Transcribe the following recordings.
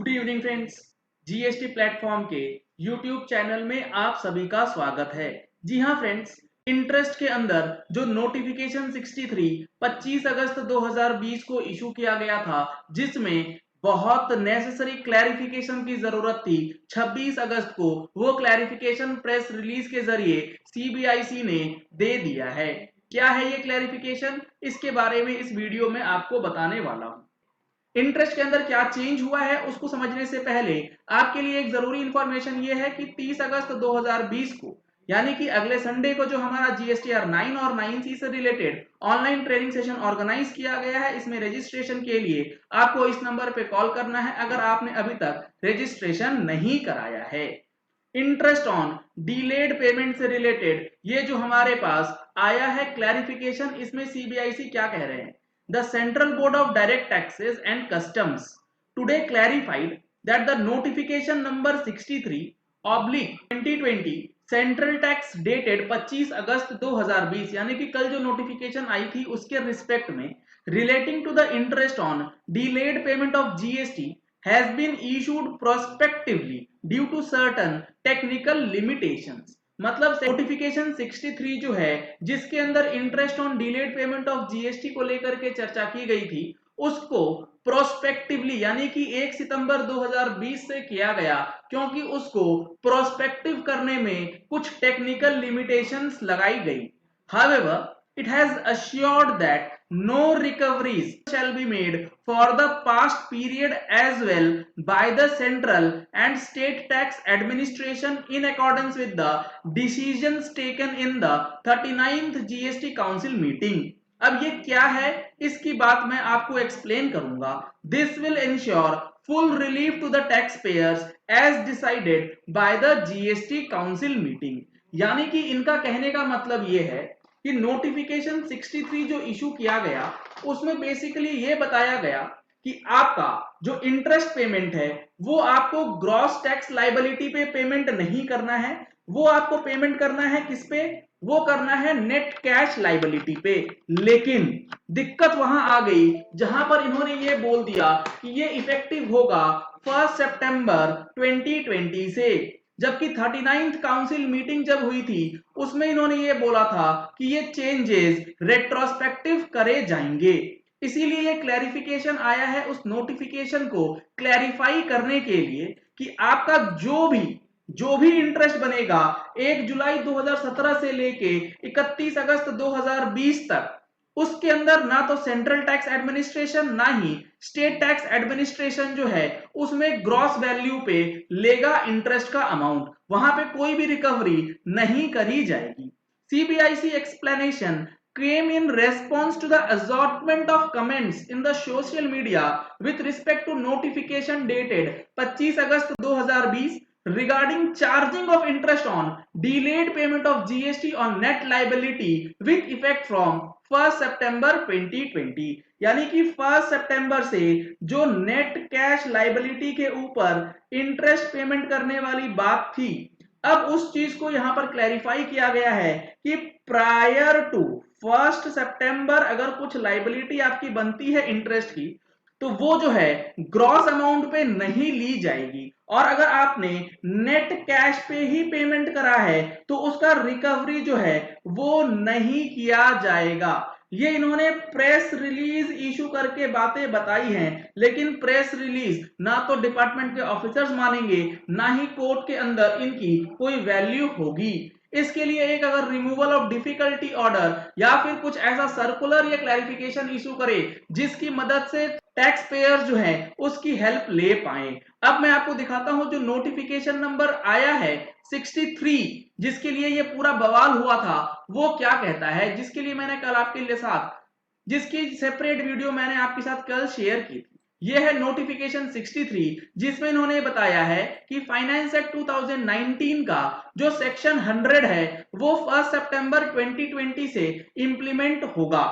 Good evening friends, GST platform के YouTube channel में आप सभी का स्वागत है। जी हाँ फ्रेंड्स, इंटरेस्ट के अंदर जो नोटिफिकेशन 63 25 अगस्त 2020 को इशू किया गया था, जिसमें बहुत नेसेसरी क्लैरिफिकेशन की जरूरत थी। 26 अगस्त को वो क्लैरिफिकेशन प्रेस रिलीज के जरिए सीबीआईसी ने दे दिया है। क्या है ये क्लैरिफिकेशन, इसके बारे में इस वीडियो में आपको बताने वाला हूं। इंटरेस्ट के अंदर क्या चेंज हुआ है उसको समझने से पहले आपके लिए एक जरूरी इंफॉर्मेशन ये है कि 30 अगस्त 2020 को यानी कि अगले संडे को जो हमारा जीएसटीआर 9 और 9C से related online training session organise किया गया है, इसमें रजिस्ट्रेशन के लिए आपको इस नंबर पे कॉल करना है अगर आपने अभी तक रजिस्ट्रेशन नहीं कराया है। इंटरेस्ट ऑन डिलेड पेमेंट से रिलेटेड ये जो हमारे पास आया है क्लैरिफिकेशन, इसमें सीबीआईसी क्या कह रहे हैं। The Central Board of Direct Taxes and Customs today clarified that the notification number 63/2020 central tax dated 25 अगस्त 2020 यानी कि कल जो नोटिफिकेशन आई थी उसके रिस्पेक्ट में relating to the interest on delayed payment of GST has been issued prospectively due to certain technical limitations। मतलब notification 63 जो है जिसके अंदर interest on delayed payment of GST को लेकर के चर्चा की गई थी, उसको प्रोस्पेक्टिवली यानी कि 1 सितंबर 2020 से किया गया, क्योंकि उसको प्रोस्पेक्टिव करने में कुछ टेक्निकल लिमिटेशंस लगाई गई। However, it has assured that no recoveries shall be made for the past period as well by the central and state tax administration in accordance with the decisions taken in the 39th GST Council meeting। अब ये क्या है इसकी बात मैं आपको explain करूंगा। This will ensure full relief to the taxpayers as decided by the GST Council meeting। यानी कि इनका कहने का मतलब ये है कि नोटिफिकेशन 63 जो इशू किया गया उसमें बेसिकली ये बताया गया कि आपका जो इंटरेस्ट पेमेंट है वो आपको ग्रॉस टैक्स लायबिलिटी पे पेमेंट नहीं करना है, वो आपको पेमेंट करना है किस पे, वो करना है नेट कैश लायबिलिटी पे। लेकिन दिक्कत वहां आ गई जहां पर इन्होंने ये बोल दिया कि ये इफेक्टिव होगा 1 सितंबर 2020 से, जबकि 39th काउंसिल मीटिंग जब हुई थी उसमें इन्होंने ये बोला था कि ये चेंजेस रेट्रोस्पेक्टिव करे जाएंगे। इसीलिए ये क्लैरिफिकेशन आया है उस नोटिफिकेशन को क्लैरिफाई करने के लिए कि आपका जो भी इंटरेस्ट बनेगा 1 जुलाई 2017 से लेके 31 अगस्त 2020 तक, उसके अंदर ना तो सेंट्रल टैक्स एडमिनिस्ट्रेशन ना ही स्टेट टैक्स एडमिनिस्ट्रेशन जो है उसमें ग्रॉस वैल्यू पे लेगा इंटरेस्ट का अमाउंट, वहां पे कोई भी रिकवरी नहीं करी जाएगी। CBIC explanation came in response to the assortment of comments in the social media with respect to notification dated 25 August 2020 regarding charging of interest on delayed payment of GST on net liability with effect from 1 सितंबर 2020। यानी कि 1 सितंबर से जो net cash liability के ऊपर interest payment करने वाली बात थी, अब उस चीज को यहां पर क्लैरिफाई किया गया है कि प्रायर टू 1 सितंबर अगर कुछ लायबिलिटी आपकी बनती है इंटरेस्ट की तो वो जो है ग्रॉस अमाउंट पे नहीं ली जाएगी, और अगर आपने नेट कैश पे ही पेमेंट करा है तो उसका रिकवरी जो है वो नहीं किया जाएगा। ये इन्होंने प्रेस रिलीज इशू करके बातें बताई हैं, लेकिन प्रेस रिलीज ना तो डिपार्टमेंट के ऑफिसर्स मानेंगे ना ही कोर्ट के अंदर इनकी कोई वैल्यू होगी। इसके लिए एक अगर रिमूवल ऑफ डिफिकल्टी ऑर्डर या फिर कुछ ऐसा सर्कुलर या क्लैरिफिकेशन इशू करे जिसकी मदद से टैक्स पेयर्स जो है उसकी हेल्प ले पाए। अब मैं आपको दिखाता हूं जो नोटिफिकेशन नंबर आया है 63 जिसके लिए ये पूरा बवाल हुआ था वो क्या कहता है, जिसके लिए मैंने कल आपके साथ जिसकी सेपरेट वीडियो मैंने आपके साथ कल शेयर की थी। ये है नोटिफिकेशन 63 जिसमें इन्होंने बताया है कि फाइनेंस एक्ट 2019 का जो सेक्शन 100 है वो 1 सितंबर 2020 से इंप्लीमेंट होगा।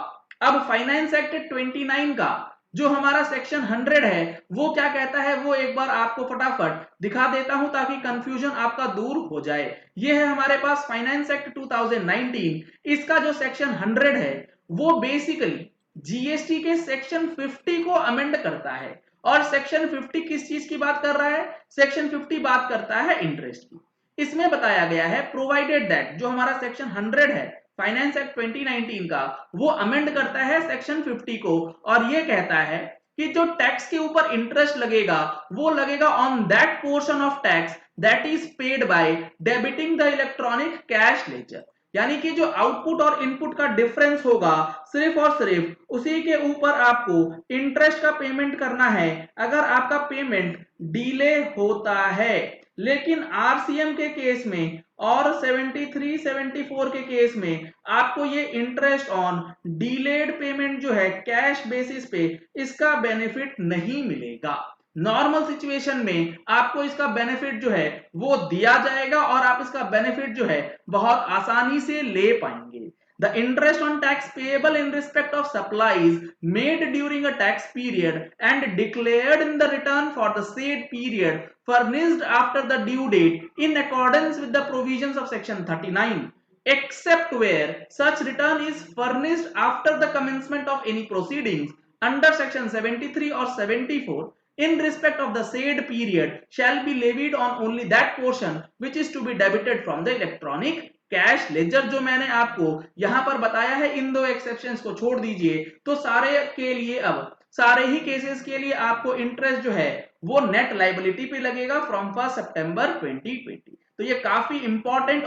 अब फाइनेंस एक्ट 29 का जो हमारा सेक्शन 100 है वो क्या कहता है वो एक बार आपको फटाफट दिखा देता हूं ताकि कंफ्यूजन आपका दूर हो जाए। ये है हमारे पास फाइनेंस एक्ट 2019, इसका जो सेक्शन 100 है वो बेसिकली जीएसटी के सेक्शन 50 को अमेंड करता है, और सेक्शन 50 किस चीज की बात कर रहा है? सेक्शन 50 बात करता है इंटरेस्ट की। इसमें बताया गया है प्रोवाइडेड दैट, जो हमारा सेक्शन 100 है फाइनेंस एक्ट 2019 का, वो अमेंड करता है सेक्शन 50 को और ये कहता है कि जो टैक्स के ऊपर इंटरेस्ट लगेगा वो लगेगा on that portion of tax that is paid by debiting the electronic cash ledger. यानी कि जो आउटपुट और इनपुट का डिफरेंस होगा सिर्फ और सिर्फ उसी के ऊपर आपको इंटरेस्ट का पेमेंट करना है अगर आपका पेमेंट डिले होता है। लेकिन आरसीएम के केस में और 73 74 के केस में आपको ये इंटरेस्ट ऑन डिलेड पेमेंट जो है कैश बेसिस पे इसका बेनिफिट नहीं मिलेगा। नॉर्मल सिचुएशन में आपको इसका बेनिफिट जो है वो दिया जाएगा और आप इसका बेनिफिट जो है बहुत आसानी से ले पाएंगे। The interest on tax payable in respect of supplies made during a tax period and declared in the return for the said period furnished after the due date in accordance with the provisions of section 39, except where such return is furnished after the commencement of any proceedings under section 73 or 74 in respect of the said period shall be levied on only that portion which is to be debited from the electronic cash ledger. जो मैंने आपको यहां पर बताया है इन दो exceptions को छोड़ दीजिए तो सारे के लिए अब सारे ही केसेस के लिए आपको इंटरेस्ट जो है वो नेट लाइबिलिटी पे लगेगा फ्रॉम 1 सितंबर 2020। तो ये काफी इंपॉर्टेंट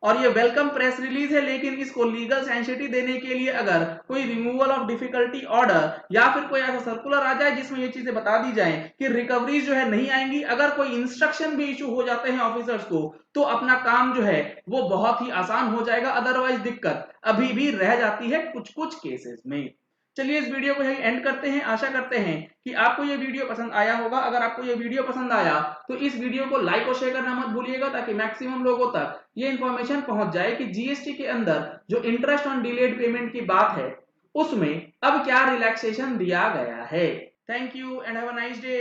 और ये वेलकम प्रेस रिलीज है, लेकिन इसको लीगल सेंसिटी देने के लिए अगर कोई रिमूवल ऑफ डिफिकल्टी ऑर्डर या फिर कोई ऐसा सर्कुलर आ जाए जिसमें ये चीजें बता दी जाए कि रिकवरीज जो है नहीं आएंगी, अगर कोई इंस्ट्रक्शन भी इशू हो जाते हैं ऑफिसर्स को तो अपना काम जो है वो बहुत ही आसान हो जाएगा। अदरवाइज दिक्कत अभी भी रह जाती है कुछ कुछ केसेस में। चलिए इस वीडियो को यही एंड करते हैं। आशा करते हैं कि आपको ये वीडियो पसंद आया होगा। अगर आपको ये वीडियो पसंद आया तो इस वीडियो को लाइक और शेयर करना मत भूलिएगा ताकि मैक्सिमम लोगों तक ये इंफॉर्मेशन पहुंच जाए कि जीएसटी के अंदर जो इंटरेस्ट ऑन डिलेड पेमेंट की बात है उसमें अब क्या रिलैक्सेशन दिया गया है। Thank you and have a nice day.